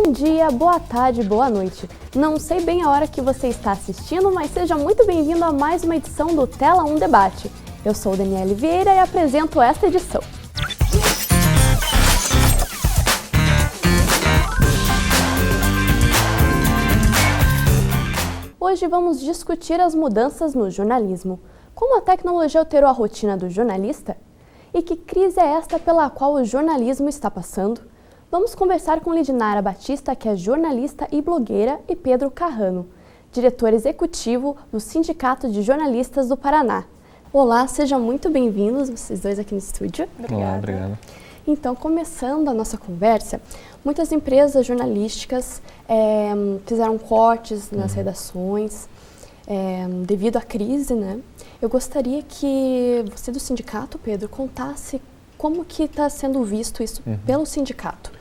Bom dia, boa tarde, boa noite. Não sei bem a hora que você está assistindo, mas seja muito bem-vindo a mais uma edição do Tela 1 Debate. Eu sou Daniele Vieira e apresento esta edição. Hoje vamos discutir as mudanças no jornalismo. Como a tecnologia alterou a rotina do jornalista? E que crise é esta pela qual o jornalismo está passando? Vamos conversar com Lidinara Batista, que é jornalista e blogueira, e Pedro Carrano, diretor executivo do Sindicato de Jornalistas do Paraná. Olá, sejam muito bem-vindos, vocês dois aqui no estúdio. Obrigada. Olá, obrigado. Então, começando a nossa conversa, muitas empresas jornalísticas fizeram cortes nas redações devido à crise, né? Eu gostaria que você do sindicato, Pedro, contasse como que está sendo visto isso pelo sindicato.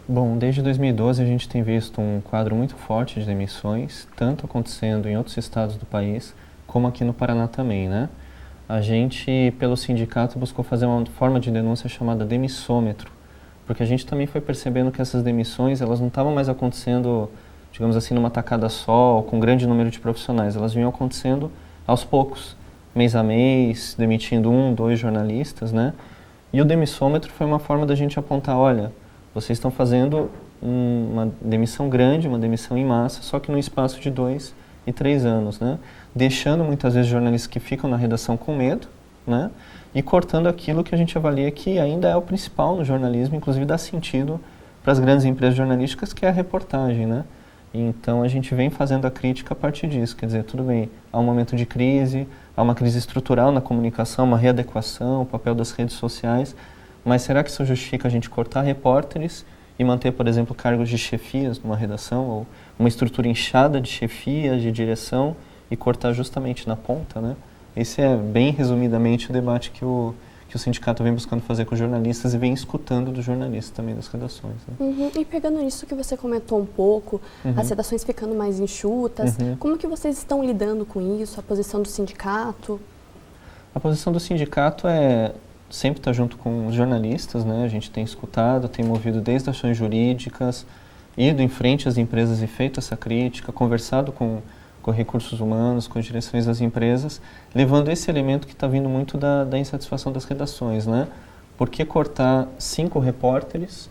Bom, desde 2012 a gente tem visto um quadro muito forte de demissões, tanto acontecendo em outros estados do país, como aqui no Paraná também, né? A gente, pelo sindicato, buscou fazer uma forma de denúncia chamada demissômetro, porque a gente também foi percebendo que essas demissões, elas não estavam mais acontecendo, digamos assim, numa tacada só, ou com um grande número de profissionais, elas vinham acontecendo aos poucos, mês a mês, demitindo 1, 2 jornalistas, né? E o demissômetro foi uma forma da gente apontar, olha, vocês estão fazendo uma demissão grande, uma demissão em massa, só que num espaço de 2 e 3 anos, né? Deixando muitas vezes jornalistas que ficam na redação com medo, né? E cortando aquilo que a gente avalia que ainda é o principal no jornalismo, inclusive dá sentido para as grandes empresas jornalísticas, que é a reportagem, né? Então a gente vem fazendo a crítica a partir disso, quer dizer, tudo bem, há um momento de crise, há uma crise estrutural na comunicação, uma readequação, o papel das redes sociais, mas será que isso justifica a gente cortar repórteres e manter, por exemplo, cargos de chefias numa redação, ou uma estrutura inchada de chefias, de direção, e cortar justamente na ponta, né? Esse é, bem resumidamente, o debate que o sindicato vem buscando fazer com os jornalistas e vem escutando dos jornalistas também das redações. Né? E pegando nisso que você comentou um pouco, as redações ficando mais enxutas, como que vocês estão lidando com isso, a posição do sindicato? A posição do sindicato é sempre estar junto com os jornalistas, né? A gente tem escutado, tem movido desde ações jurídicas, ido em frente às empresas e feito essa crítica, conversado com recursos humanos, com as direções das empresas, levando esse elemento que está vindo muito da insatisfação das redações, né? Por que cortar 5 repórteres,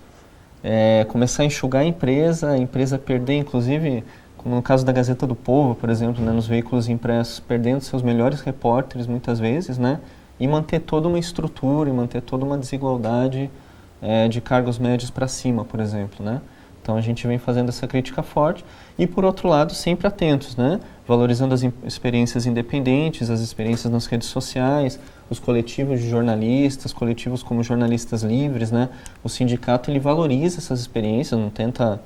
começar a enxugar a empresa perder, inclusive, como no caso da Gazeta do Povo, por exemplo, né, nos veículos impressos, perdendo seus melhores repórteres muitas vezes, né? E manter toda uma estrutura, e manter toda uma desigualdade de cargos médios para cima, por exemplo, né? Então a gente vem fazendo essa crítica forte e, por outro lado, sempre atentos, né? Valorizando as experiências independentes, as experiências nas redes sociais, os coletivos de jornalistas, coletivos como Jornalistas Livres, né? O sindicato, ele valoriza essas experiências, não tenta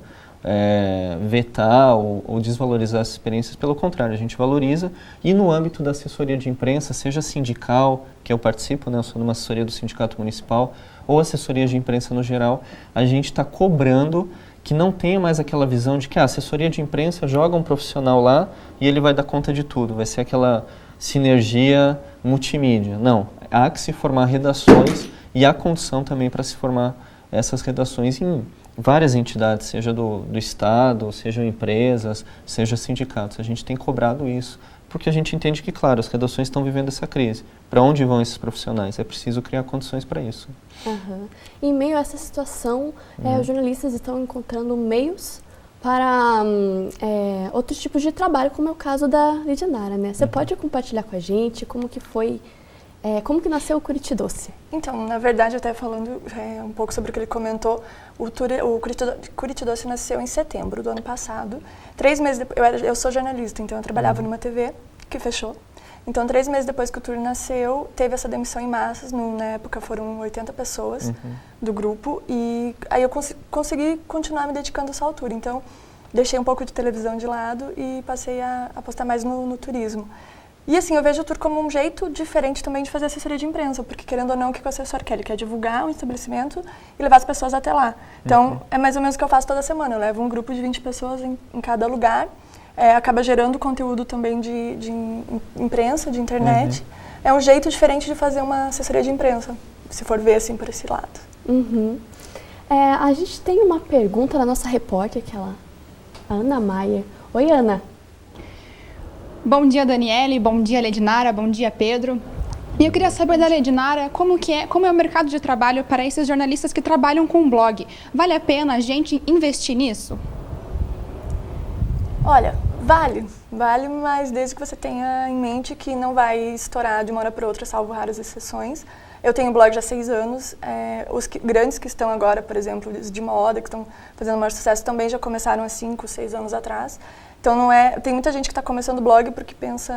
vetar ou desvalorizar essas experiências, pelo contrário, a gente valoriza. E no âmbito da assessoria de imprensa, seja sindical, que eu participo, né? Eu sou numa assessoria do Sindicato Municipal, ou assessoria de imprensa no geral, a gente está cobrando que não tenha mais aquela visão de que a assessoria de imprensa joga um profissional lá e ele vai dar conta de tudo, vai ser aquela sinergia multimídia. Não, há que se formar redações e há condição também para se formar essas redações em várias entidades, seja do Estado, sejam empresas, seja sindicatos. A gente tem cobrado isso, porque a gente entende que, claro, as redações estão vivendo essa crise. Para onde vão esses profissionais? É preciso criar condições para isso. Em meio a essa situação, os jornalistas estão encontrando meios para outros tipos de trabalho, como é o caso da Lidinara, né? Você pode compartilhar com a gente como que foi, como que nasceu o Curitidoce? Então, na verdade, até falando um pouco sobre o que ele comentou, o Curitidoce nasceu em setembro do ano passado. 3 meses depois, eu sou jornalista, então eu trabalhava numa TV que fechou. Então, 3 meses depois que o Tour nasceu, teve essa demissão em massas. Na época foram 80 pessoas do grupo. E aí eu consegui continuar me dedicando só ao Tour. Então, deixei um pouco de televisão de lado e passei a apostar mais no turismo. E assim, eu vejo o Tour como um jeito diferente também de fazer assessoria de imprensa, porque querendo ou não, o que o assessor quer? Ele quer divulgar um estabelecimento e levar as pessoas até lá. Então, é mais ou menos o que eu faço toda semana. Eu levo um grupo de 20 pessoas em cada lugar, acaba gerando conteúdo também de imprensa, de internet. É um jeito diferente de fazer uma assessoria de imprensa, se for ver assim por esse lado. A gente tem uma pergunta da nossa repórter, a Ana Maia. Oi, Ana. Bom dia, Daniele. Bom dia, Ledinara. Bom dia, Pedro. E eu queria saber da Ledinara como é o mercado de trabalho para esses jornalistas que trabalham com blog. Vale a pena a gente investir nisso? Olha, vale, mas desde que você tenha em mente que não vai estourar de uma hora para outra, salvo raras exceções. Eu tenho blog já há 6 anos, os grandes que estão agora, por exemplo, de moda, que estão fazendo maior sucesso, também já começaram há 5, 6 anos atrás. Então tem muita gente que está começando blog porque pensa,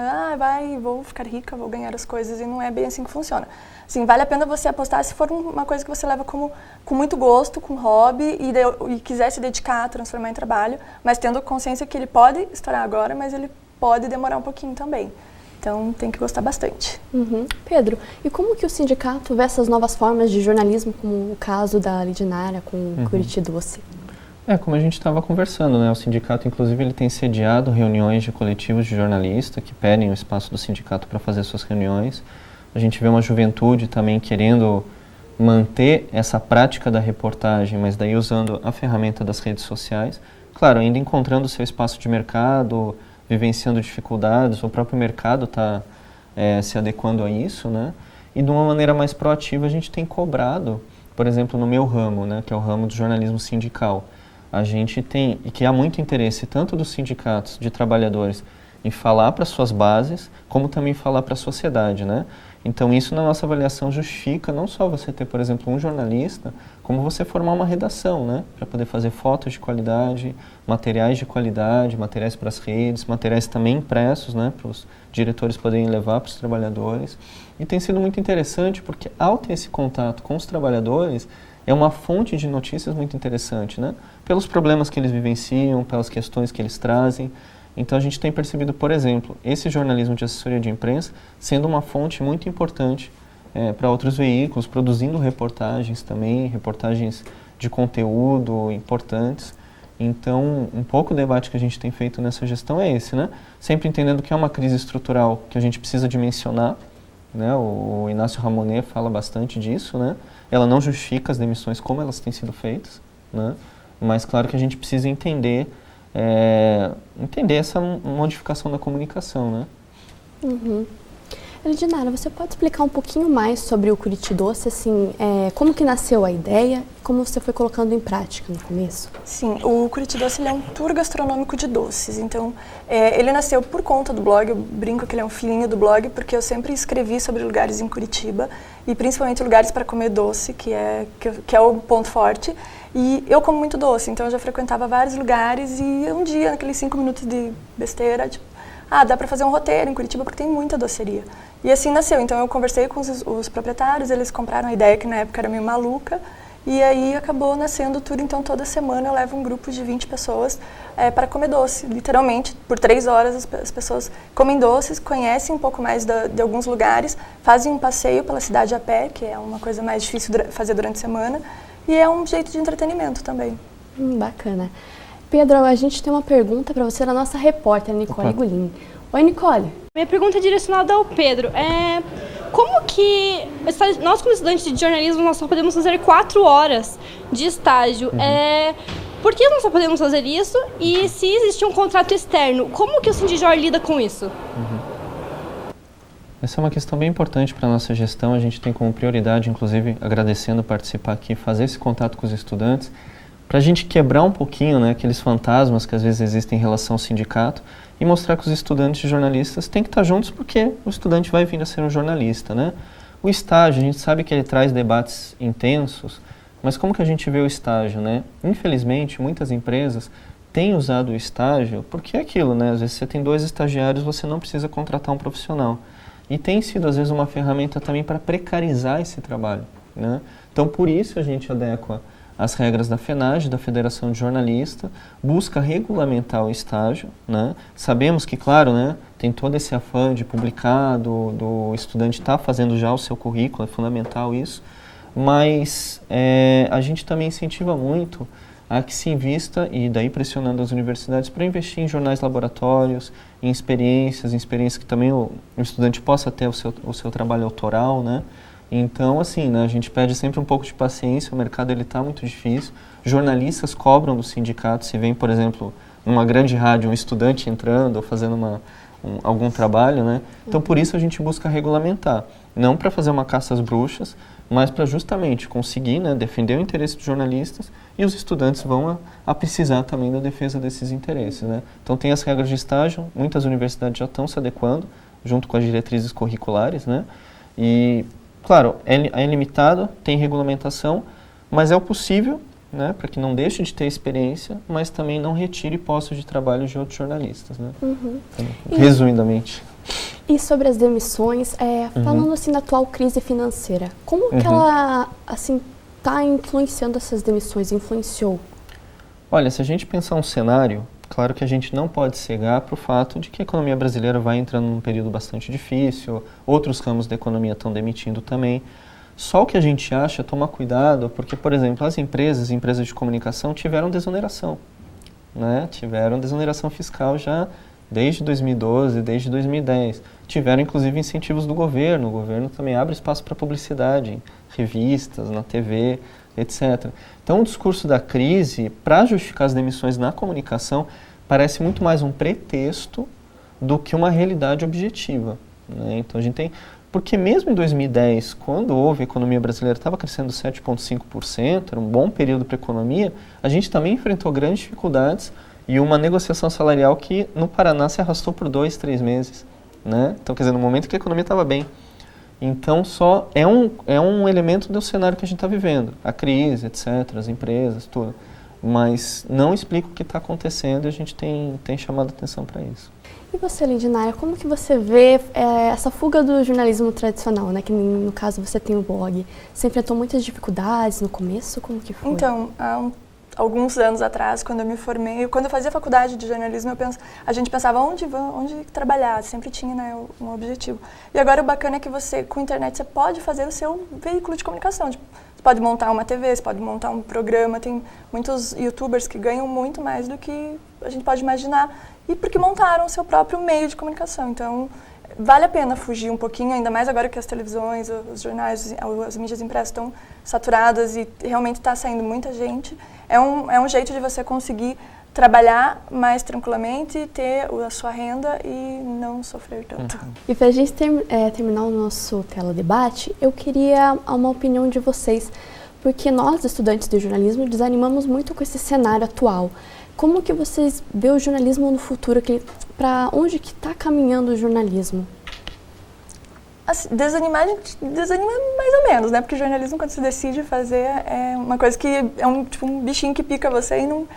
vou ficar rica, vou ganhar as coisas, e não é bem assim que funciona. Assim, vale a pena você apostar se for uma coisa que você leva com muito gosto, com hobby, e quiser se dedicar a transformar em trabalho, mas tendo consciência que ele pode estourar agora, mas ele pode demorar um pouquinho também. Então tem que gostar bastante. Pedro, e como que o sindicato vê essas novas formas de jornalismo, como o caso da Ledinara com o Curitidoce? Como a gente estava conversando, né? O sindicato, inclusive, ele tem sediado reuniões de coletivos de jornalistas que pedem o espaço do sindicato para fazer suas reuniões. A gente vê uma juventude também querendo manter essa prática da reportagem, mas daí usando a ferramenta das redes sociais. Claro, ainda encontrando o seu espaço de mercado, vivenciando dificuldades, o próprio mercado está se adequando a isso, né? E de uma maneira mais proativa a gente tem cobrado, por exemplo, no meu ramo, né, que é o ramo do jornalismo sindical. A gente tem, e que há muito interesse tanto dos sindicatos de trabalhadores em falar para suas bases, como também falar para a sociedade, né? Então isso na nossa avaliação justifica não só você ter, por exemplo, um jornalista, como você formar uma redação, né? Para poder fazer fotos de qualidade, materiais de qualidade, materiais para as redes, materiais também impressos, né? Para os diretores poderem levar para os trabalhadores. E tem sido muito interessante porque ao ter esse contato com os trabalhadores, é uma fonte de notícias muito interessante, né? Pelos problemas que eles vivenciam, pelas questões que eles trazem. Então a gente tem percebido, por exemplo, esse jornalismo de assessoria de imprensa sendo uma fonte muito importante para outros veículos, produzindo reportagens também, reportagens de conteúdo importantes. Então, um pouco o debate que a gente tem feito nessa gestão é esse, né? Sempre entendendo que é uma crise estrutural que a gente precisa dimensionar, né? O Inácio Ramonet fala bastante disso, né? Ela não justifica as demissões como elas têm sido feitas, né? Mas claro que a gente precisa entender essa modificação da comunicação, né? Ledinara, você pode explicar um pouquinho mais sobre o Curitidoce, assim, como que nasceu a ideia e como você foi colocando em prática no começo? Sim, o Curitidoce ele é um tour gastronômico de doces, então ele nasceu por conta do blog. Eu brinco que ele é um filhinho do blog porque eu sempre escrevi sobre lugares em Curitiba e principalmente lugares para comer doce, que é o ponto forte. E eu como muito doce, então eu já frequentava vários lugares e um dia, naqueles 5 minutos de besteira, tipo, dá para fazer um roteiro em Curitiba porque tem muita doceria. E assim nasceu. Então eu conversei com os proprietários, eles compraram a ideia que na época era meio maluca, e aí acabou nascendo o tour. Então toda semana eu levo um grupo de 20 pessoas para comer doce. Literalmente, por 3 horas as pessoas comem doces, conhecem um pouco mais de alguns lugares, fazem um passeio pela cidade a pé, que é uma coisa mais difícil de fazer durante a semana, e é um jeito de entretenimento também. Bacana. Pedro, a gente tem uma pergunta para você da nossa repórter, Nicole Gulin. Oi, Nicole. Minha pergunta é direcionada ao Pedro. Como que nós, como estudantes de jornalismo, nós só podemos fazer 4 horas de estágio? Por que nós só podemos fazer isso? E se existe um contrato externo, como que o Sindijor lida com isso? Essa é uma questão bem importante para a nossa gestão. A gente tem como prioridade, inclusive, agradecendo participar aqui, fazer esse contato com os estudantes, para a gente quebrar um pouquinho, né, aqueles fantasmas que às vezes existem em relação ao sindicato e mostrar que os estudantes de jornalistas têm que estar juntos porque o estudante vai vir a ser um jornalista, né? O estágio, a gente sabe que ele traz debates intensos, mas como que a gente vê o estágio, né? Infelizmente, muitas empresas têm usado o estágio porque é aquilo, né? Às vezes você tem 2 estagiários, você não precisa contratar um profissional. E tem sido, às vezes, uma ferramenta também para precarizar esse trabalho, né? Então, por isso a gente adequa as regras da FENAGE, da Federação de Jornalistas, busca regulamentar o estágio, né? Sabemos que, claro, né, tem todo esse afã de publicar, do estudante estar fazendo já o seu currículo, é fundamental isso, mas a gente também incentiva muito a que se invista, e daí pressionando as universidades, para investir em jornais laboratórios, em experiências que também o estudante possa ter o seu trabalho autoral, né? Então, assim, né, a gente pede sempre um pouco de paciência, o mercado ele está muito difícil. Jornalistas cobram do sindicato, se vem, por exemplo, numa grande rádio, um estudante entrando ou fazendo algum trabalho, né? Então, por isso a gente busca regulamentar. Não para fazer uma caça às bruxas, mas para justamente conseguir, né, defender o interesse dos jornalistas, e os estudantes vão a precisar também da defesa desses interesses, né? Então, tem as regras de estágio, muitas universidades já estão se adequando, junto com as diretrizes curriculares, né? E, claro, é limitado, tem regulamentação, mas é o possível, né, para que não deixe de ter experiência, mas também não retire postos de trabalho de outros jornalistas, né? Então, resumidamente. E sobre as demissões, falando assim da atual crise financeira, como que ela assim está influenciando essas demissões? Influenciou? Olha, se a gente pensar um cenário, claro que a gente não pode cegar para o fato de que a economia brasileira vai entrando num período bastante difícil, outros ramos da economia estão demitindo também. Só o que a gente acha é tomar cuidado, porque, por exemplo, as empresas de comunicação tiveram desoneração, né? Tiveram desoneração fiscal já desde 2012, desde 2010. Tiveram, inclusive, incentivos do governo. O governo também abre espaço para publicidade, em revistas, na TV, etc. Então, o discurso da crise, para justificar as demissões na comunicação, parece muito mais um pretexto do que uma realidade objetiva, né? Então, a gente tem... Porque mesmo em 2010, quando houve a economia brasileira, estava crescendo 7,5%, era um bom período para a economia, a gente também enfrentou grandes dificuldades e uma negociação salarial que no Paraná se arrastou por 2, 3 meses, né? Então, quer dizer, no momento que a economia estava bem. Então, só é um elemento do cenário que a gente está vivendo, a crise, etc., as empresas, tudo. Mas não explica o que está acontecendo e a gente tem chamado atenção para isso. E você, Lindinara, como que você vê essa fuga do jornalismo tradicional, né? Que no caso você tem o blog. Você enfrentou muitas dificuldades no começo? Como que foi? Então, alguns anos atrás, quando eu me formei, quando eu fazia faculdade de jornalismo, a gente pensava onde trabalhar, sempre tinha, né, um objetivo. E agora o bacana é que você, com a internet, você pode fazer o seu veículo de comunicação. Tipo, você pode montar uma TV, você pode montar um programa, tem muitos youtubers que ganham muito mais do que a gente pode imaginar, e porque montaram o seu próprio meio de comunicação. Então, vale a pena fugir um pouquinho, ainda mais agora que as televisões, os jornais, as mídias impressas estão saturadas e realmente está saindo muita gente. É um jeito de você conseguir trabalhar mais tranquilamente, ter a sua renda e não sofrer tanto. E para a gente terminar o nosso teledebate, eu queria uma opinião de vocês, porque nós, estudantes de jornalismo, desanimamos muito com esse cenário atual. Como que vocês vê o jornalismo no futuro? Para onde que está caminhando o jornalismo? Assim, desanima mais ou menos, né? Porque o jornalismo, quando se decide fazer, é uma coisa que é um bichinho que pica você e não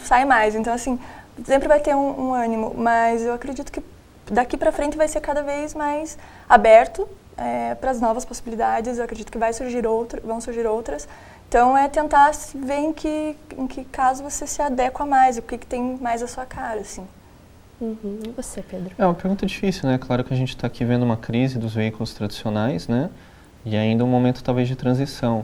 sai mais. Então, assim, sempre vai ter um ânimo. Mas eu acredito que daqui para frente vai ser cada vez mais aberto para as novas possibilidades. Eu acredito que vão surgir outras. Então, é tentar ver em que caso você se adequa mais, o que tem mais a sua cara, assim. E você, Pedro? É uma pergunta difícil, né? Claro que a gente está aqui vendo uma crise dos veículos tradicionais, né? E ainda um momento talvez de transição.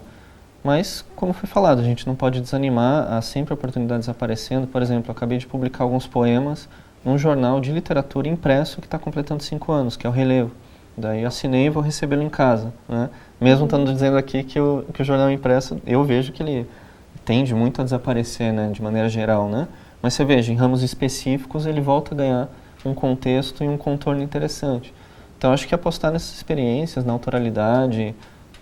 Mas, como foi falado, a gente não pode desanimar, há sempre oportunidades aparecendo. Por exemplo, eu acabei de publicar alguns poemas num jornal de literatura impresso que está completando 5 anos, que é o Relevo. Daí eu assinei e vou recebê-lo em casa, né? Mesmo estando dizendo aqui que o jornal impresso, eu vejo que ele tende muito a desaparecer, né? De maneira geral, né? Mas você veja, em ramos específicos ele volta a ganhar um contexto e um contorno interessante. Então acho que apostar nessas experiências, na autoralidade,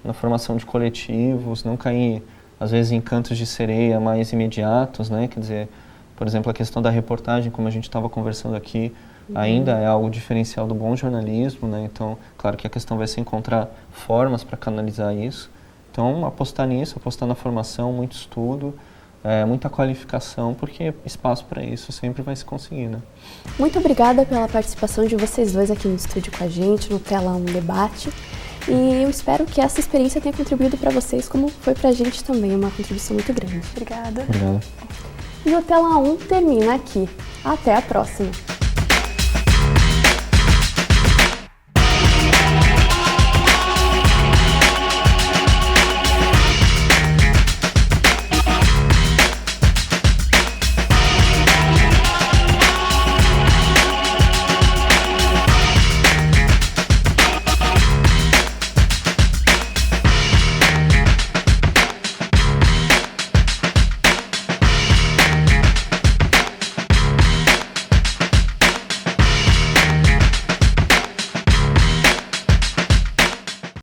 na formação de coletivos, não cair às vezes em cantos de sereia mais imediatos, né? Quer dizer, por exemplo, a questão da reportagem, como a gente estava conversando aqui, ainda é algo diferencial do bom jornalismo, né? Então, claro que a questão vai ser encontrar formas para canalizar isso. Então, apostar nisso, apostar na formação, muito estudo, muita qualificação, porque espaço para isso sempre vai se conseguir, né? Muito obrigada pela participação de vocês dois aqui no estúdio com a gente, no Tela 1 Debate. E eu espero que essa experiência tenha contribuído para vocês, como foi para a gente também, uma contribuição muito grande. Obrigada. Obrigado. E o Tela 1 termina aqui. Até a próxima!